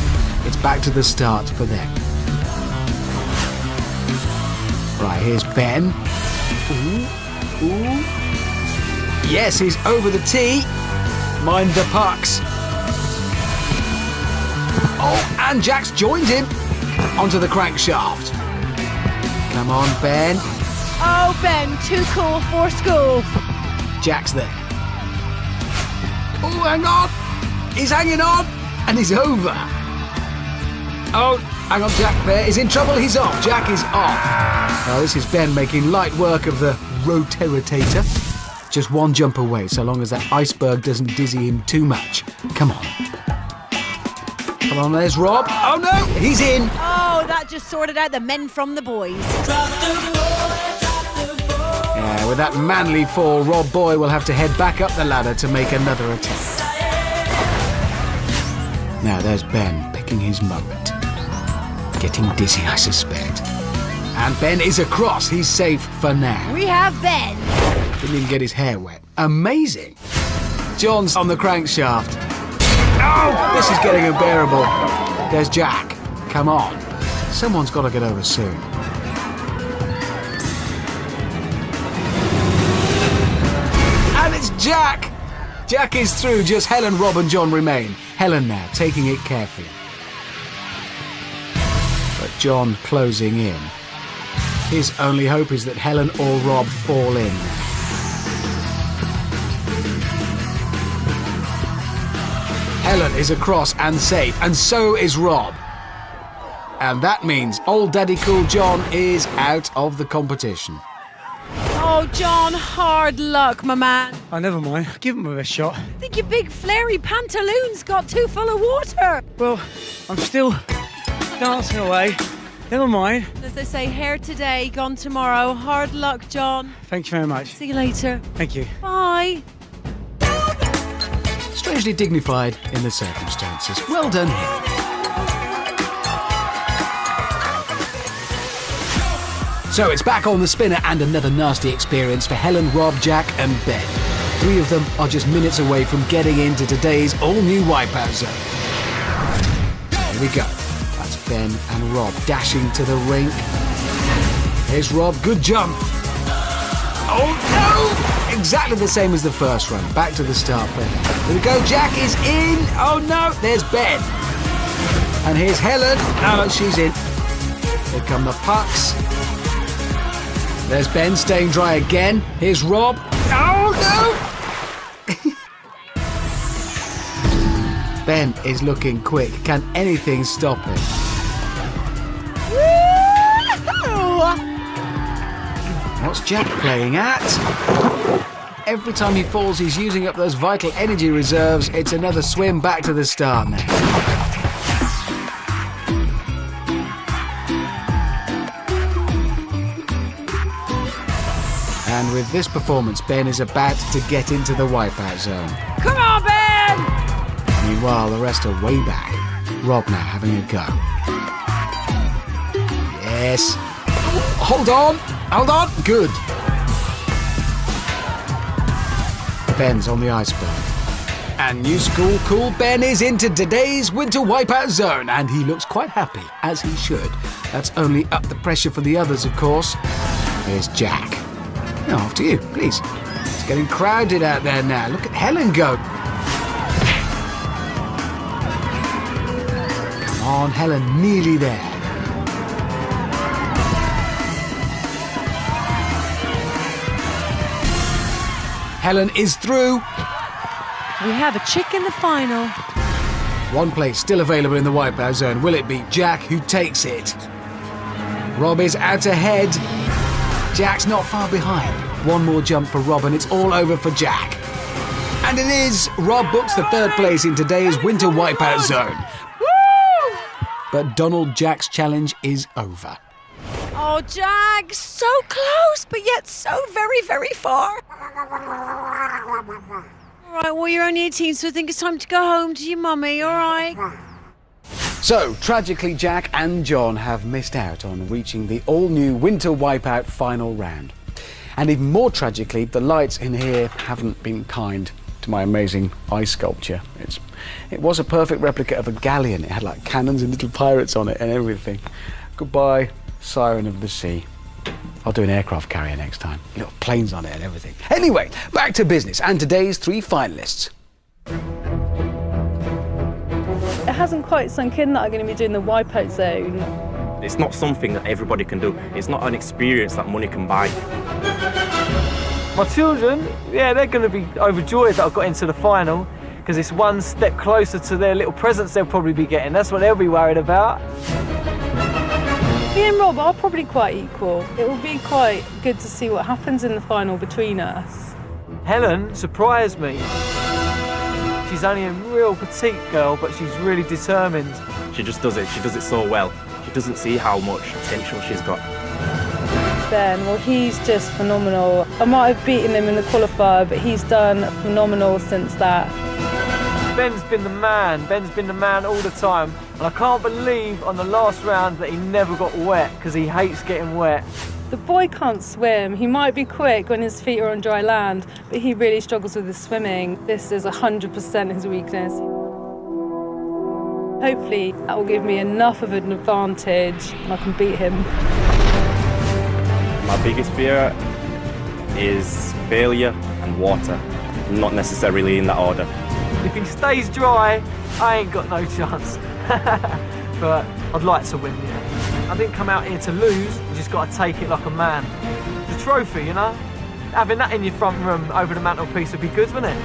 It's back to the start for them. Right, here's Ben. Ooh. Yes, he's over the tee. Mind the pucks. Oh, and Jack's joined him onto the crankshaft. Come on, Ben. Oh, Ben, too cool for school. Jack's there. Oh, hang on. He's hanging on, and he's over. Oh, hang on, Jack there is in trouble. He's off. Jack is off. Now, this is Ben making light work of the rotator. Just one jump away, so long as that iceberg doesn't dizzy him too much. Come on. Come on, there's Rob. Oh, no, he's in. Oh, that just sorted out the men from the boys. Yeah, with that manly fall, Rob Boy will have to head back up the ladder to make another attempt. Now, there's Ben picking his moment. Getting dizzy, I suspect. And Ben is across. He's safe for now. We have Ben. Didn't even get his hair wet. Amazing. John's on the crankshaft. Oh, this is getting unbearable. There's Jack. Come on. Someone's got to get over soon. And it's Jack. Jack is through. Just Helen, Rob and John remain. Helen now, taking it carefully. But John closing in. His only hope is that Helen or Rob fall in. Helen is across and safe, and so is Rob. And that means Old Daddy Cool John is out of the competition. Oh, John, hard luck, my man. Oh, never mind. Give him a shot. I think your big flary pantaloons got too full of water. Well, I'm still dancing away. Never mind. As they say, hair today, gone tomorrow. Hard luck, John. Thank you very much. See you later. Thank you. Bye. Strangely dignified in the circumstances. Well done him. So it's back on the spinner and another nasty experience for Helen, Rob, Jack and Ben. 3 of them are just minutes away from getting into today's all-new Wipeout Zone. Here we go. That's Ben and Rob dashing to the rink. Here's Rob, good jump. Oh no! Exactly the same as the first run. Back to the start for him. Here we go, Jack is in. Oh no, there's Ben. And here's Helen. Oh, she's in. Here come the pucks. There's Ben staying dry again. Here's Rob. Oh no! Ben is looking quick. Can anything stop him? What's Jack playing at? Every time he falls, he's using up those vital energy reserves. It's another swim back to the start now. And with this performance, Ben is about to get into the Wipeout Zone. Come on, Ben! Meanwhile, the rest are way back. Rob now having a go. Yes. Hold on. Good. Ben's on the iceberg. And new school cool Ben is into today's Winter Wipeout Zone, and he looks quite happy, as he should. That's only up the pressure for the others, of course. Here's Jack. Now, after you, please. It's getting crowded out there now. Look at Helen go. Come on, Helen, nearly there. Helen is through. We have a chick in the final. One place still available in the Wipeout Zone. Will it be Jack who takes it? Rob is out ahead. Jack's not far behind. One more jump for Rob and it's all over for Jack. And it is. Rob books the third place in today's Winter Wipeout Zone. Woo! But Donald Jack's challenge is over. Oh, Jack, so close, but yet so very, very far. All right, well, you're only 18, so I think it's time to go home to your mummy, all right? So, tragically, Jack and John have missed out on reaching the all-new Winter Wipeout final round. And even more tragically, the lights in here haven't been kind to my amazing ice sculpture. It was a perfect replica of a galleon. It had like cannons and little pirates on it and everything. Goodbye, Siren of the Sea. I'll do an aircraft carrier next time. Little planes on it and everything. Anyway, back to business and today's 3 finalists. It hasn't quite sunk in that I'm going to be doing the Wipeout Zone. It's not something that everybody can do. It's not an experience that money can buy. My children, yeah, they're going to be overjoyed that I've got into the final because it's one step closer to their little presents they'll probably be getting. That's what they'll be worried about. Me and Rob are probably quite equal. It will be quite good to see what happens in the final between us. Helen surprised me. She's only a real petite girl, but she's really determined. She just does it. She does it so well. She doesn't see how much potential she's got. Ben, well, he's just phenomenal. I might have beaten him in the qualifier, but he's done phenomenal since that. Ben's been the man. Ben's been the man all the time. And I can't believe on the last round that he never got wet, because he hates getting wet. The boy can't swim. He might be quick when his feet are on dry land, but he really struggles with his swimming. This is 100% his weakness. Hopefully that will give me enough of an advantage and I can beat him. My biggest fear is failure and water, not necessarily in that order. If he stays dry, I ain't got no chance. But I'd like to win, yeah. I didn't come out here to lose, you just got to take it like a man. The trophy, you know? Having that in your front room over the mantelpiece would be good, wouldn't it?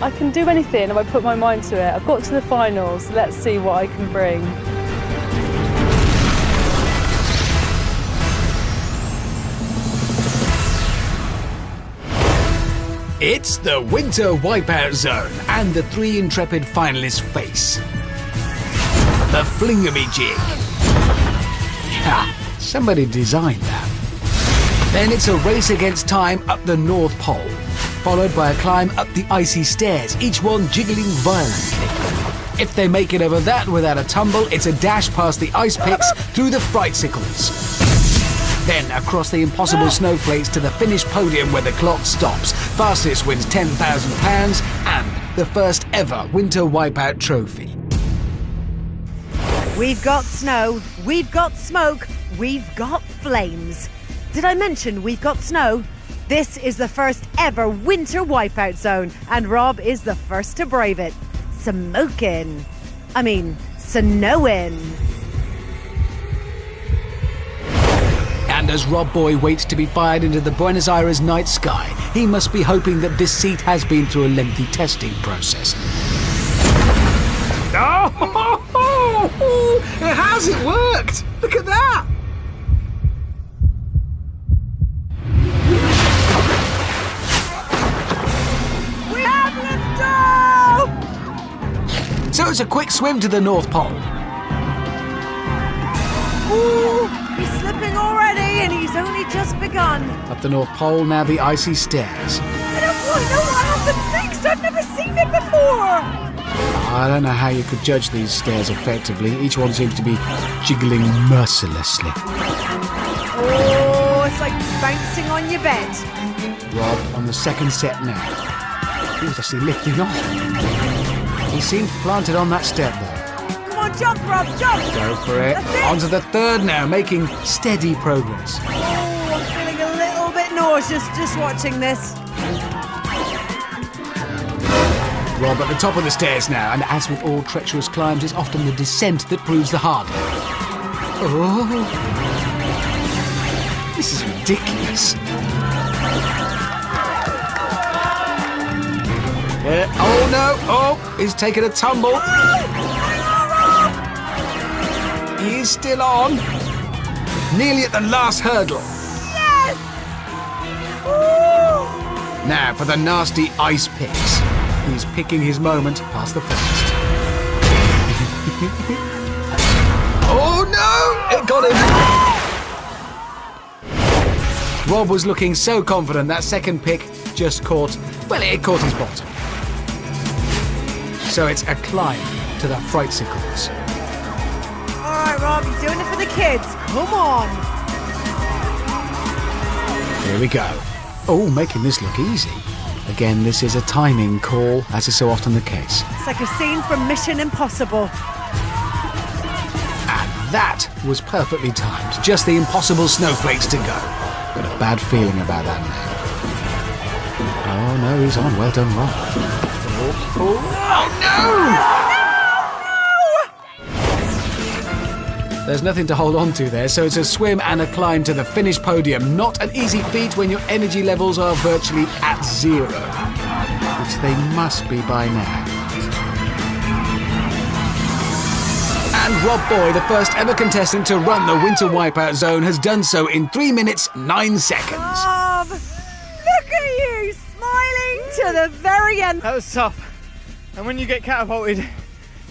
I can do anything if I put my mind to it. I've got to the finals, let's see what I can bring. It's the Winter Wipeout Zone, and the 3 intrepid finalists face the Flingamajig. Ha! Somebody designed that. Then it's a race against time up the North Pole, followed by a climb up the icy stairs, each one jiggling violently. If they make it over that without a tumble, it's a dash past the ice picks through the Frightsicles. Then across the impossible snowflakes to the finish podium where the clock stops. Fastest wins £10,000 and the first ever Winter Wipeout trophy. We've got snow, we've got smoke, we've got flames. Did I mention we've got snow? This is the first ever Winter Wipeout Zone, and Rob is the first to brave it. Snowing. And as Rob Boy waits to be fired into the Buenos Aires night sky, he must be hoping that this seat has been through a lengthy testing process. Oh, it has, it worked! Look at that! We have liftoff! So it's a quick swim to the North Pole. Ooh, he's slipping already and he's only just begun. Up the North Pole, now the icy stairs. I don't quite know what happens next. I've never seen it before. I don't know how you could judge these stairs effectively. Each one seems to be jiggling mercilessly. Oh, it's like bouncing on your bed. Rob on the second set now. He's actually lifting off. He seems planted on that step though. Come on, jump, Rob, jump! Go for it. Onto the third now, making steady progress. Oh, I'm feeling a little bit nauseous just watching this. Rob at the top of the stairs now, and as with all treacherous climbs, it's often the descent that proves the hard. Oh, this is ridiculous. Oh no! Oh, he's taken a tumble. He is still on. Nearly at the last hurdle. Yes! Ooh. Now for the nasty ice picks. He's picking his moment past the forest. Oh no! It got him! Rob was looking so confident that second pick just caught, well, it caught his bottom. So it's a climb to the Frightsicles. Alright, Rob, you're doing it for the kids. Come on! Here we go. Oh, making this look easy. Again, this is a timing call, as is so often the case. It's like a scene from Mission Impossible. And that was perfectly timed. Just the impossible snowflakes to go. Got a bad feeling about that now. Oh no, he's on. Well done, Rob. Oh no! There's nothing to hold on to there, so it's a swim and a climb to the finished podium. Not an easy feat when your energy levels are virtually at zero, which they must be by now. And Rob Boy, the first ever contestant to run the Winter Wipeout Zone, has done so in 3 minutes, 9 seconds. Rob, look at you, smiling to the very end. That was tough. And when you get catapulted,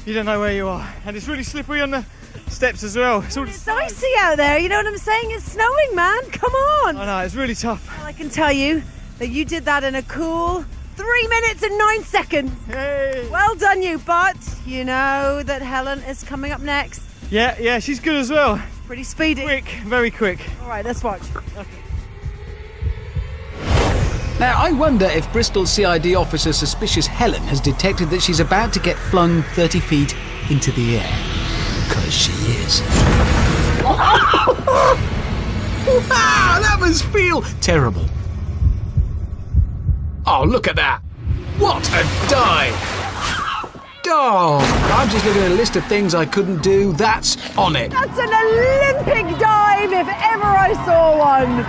you don't know where you are. And it's really slippery on the steps as well. It's icy out there, you know what I'm saying? It's snowing, man. Come on. I know, it's really tough. Well, I can tell you that you did that in a cool 3 minutes and 9 seconds. Hey. Well done, you, but you know that Helen is coming up next. Yeah, she's good as well. Pretty speedy. Quick, very quick. All right, let's watch. Okay. Now, I wonder if Bristol CID officer suspicious Helen has detected that she's about to get flung 30 feet into the air. Because she is. Wow, that must feel terrible. Oh, look at that. What a dive. Oh, I'm just looking at a list of things I couldn't do. That's on it. That's an Olympic dive if ever I saw one.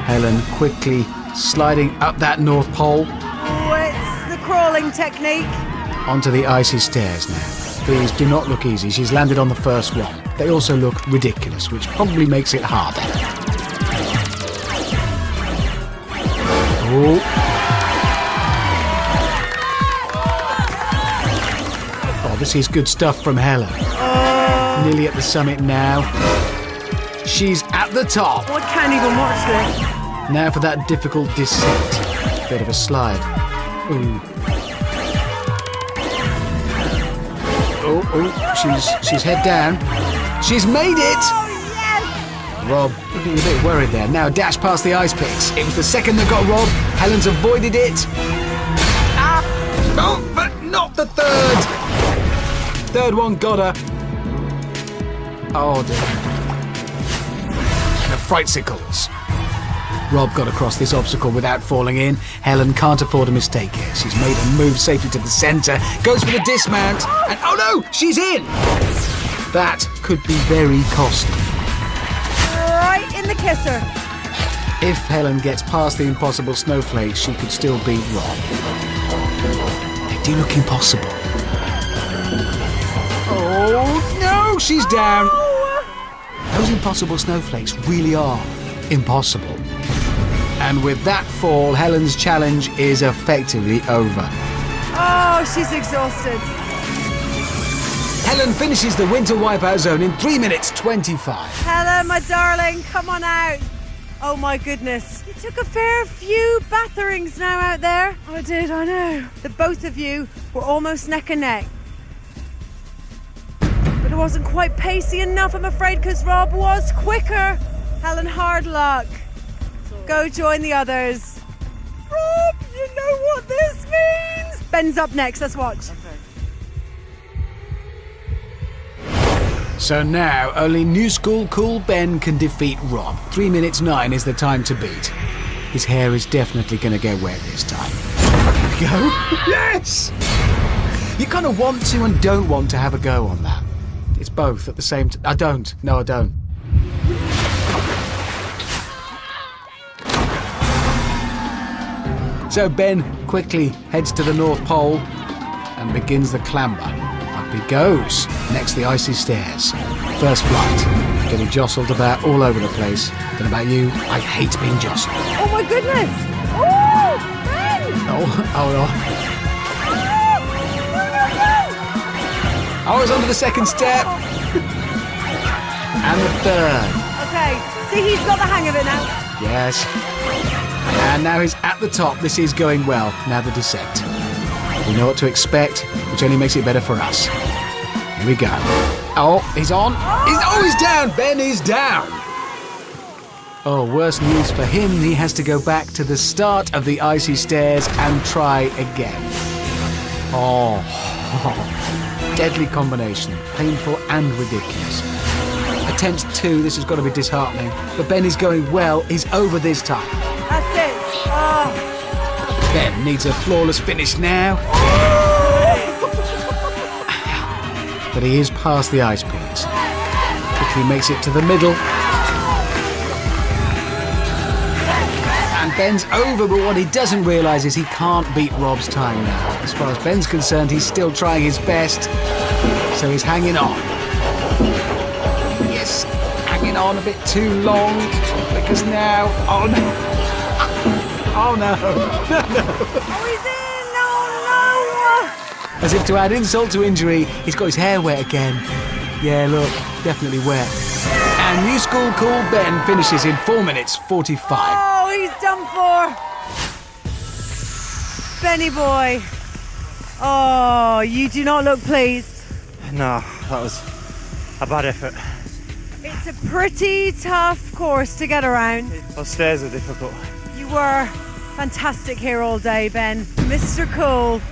Helen quickly sliding up that North Pole. Oh, it's the crawling technique. Onto the icy stairs now. These do not look easy. She's landed on the first one. They also look ridiculous, which probably makes it harder. Oh. Oh, this is good stuff from Helen. Nearly at the summit now. She's at the top. I can't even watch this. Now for that difficult descent. Bit of a slide. Ooh. Oh, she's head down. She's made it! Oh, yes! Rob, looking a bit worried there. Now dash past the ice picks. It was the second that got Rob. Helen's avoided it. Oh, but not the third. Third one got her. Oh, dear. The Frightsicles. Rob got across this obstacle without falling in. Helen can't afford a mistake here. She's made a move safely to the centre, goes for the dismount, and oh no, she's in! That could be very costly. Right in the kisser. If Helen gets past the impossible snowflakes, she could still beat Rob. They do look impossible. Oh no, she's down! Those impossible snowflakes really are impossible. And with that fall, Helen's challenge is effectively over. Oh, she's exhausted. Helen finishes the Winter Wipeout Zone in 3 minutes 25. Helen, my darling, come on out. Oh my goodness. You took a fair few batterings now out there. I did, I know. The both of you were almost neck and neck. But it wasn't quite pacey enough, I'm afraid, because Rob was quicker. Helen, hard luck. Go join the others. Rob, you know what this means. Ben's up next, let's watch. So now, only new school cool Ben can defeat Rob. 3 minutes 9 is the time to beat. His hair is definitely going to get wet this time. Here we go. Yes! You kind of want to and don't want to have a go on that. It's both at the same time. I don't. No, I don't. So Ben quickly heads to the North Pole and begins the clamber. Up he goes. Next, the icy stairs. First flight. Getting jostled about all over the place. Don't know about you, I hate being jostled. Oh my goodness! Oh, Ben! Oh. I was onto the second step. And the third. Okay, see, he's got the hang of it now. Yes. And now he's at the top. This is going well. Now the descent. We know what to expect, which only makes it better for us. Here we go. Oh, he's on. He's down. Ben is down. Oh, worse news for him. He has to go back to the start of the icy stairs and try again. Oh. Deadly combination. Painful and ridiculous. Attempt 2. This has got to be disheartening. But Ben is going well. He's over this time. That's it. Oh. Ben needs a flawless finish now. But he is past the ice peaks. Quickly makes it to the middle. And Ben's over, but what he doesn't realise is he can't beat Rob's time now. As far as Ben's concerned, he's still trying his best. So he's hanging on. Yes, hanging on a bit too long. Because now... Oh no! Oh no! No! Oh, he's in! No! As if to add insult to injury, he's got his hair wet again. Yeah, look, definitely wet. And new school cool Ben finishes in 4 minutes 45. Oh, he's done for. Benny boy. Oh, you do not look pleased. No, that was a bad effort. It's a pretty tough course to get around. Those stairs are difficult. You were fantastic here all day, Ben. Mr. Cool.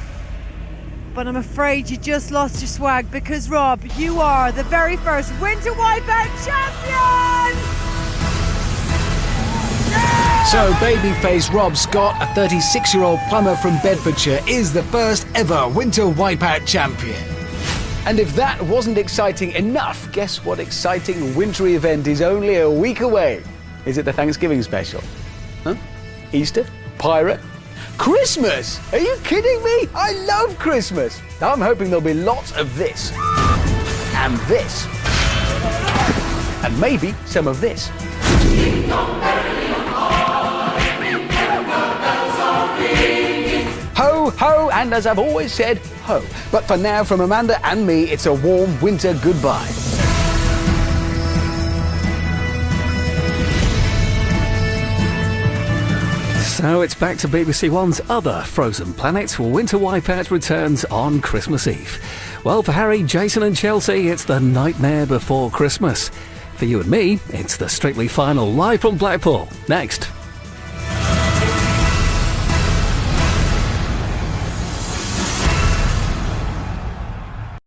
But I'm afraid you just lost your swag because, Rob, you are the very first Winter Wipeout champion! Yeah! So babyface Rob Scott, a 36-year-old plumber from Bedfordshire, is the first ever Winter Wipeout champion. And if that wasn't exciting enough, guess what exciting wintry event is only a week away? Is it the Thanksgiving special? Huh? Easter? Pirate? Christmas! Are you kidding me? I love Christmas! I'm hoping there'll be lots of this. And this. And maybe some of this. Ho, ho, and as I've always said, ho. But for now, from Amanda and me, it's a warm winter goodbye. So it's back to BBC One's other Frozen Planet. Winter Wipeout returns on Christmas Eve. Well, for Harry, Jason and Chelsea, it's the nightmare before Christmas. For you and me, it's the Strictly Final live from Blackpool. Next.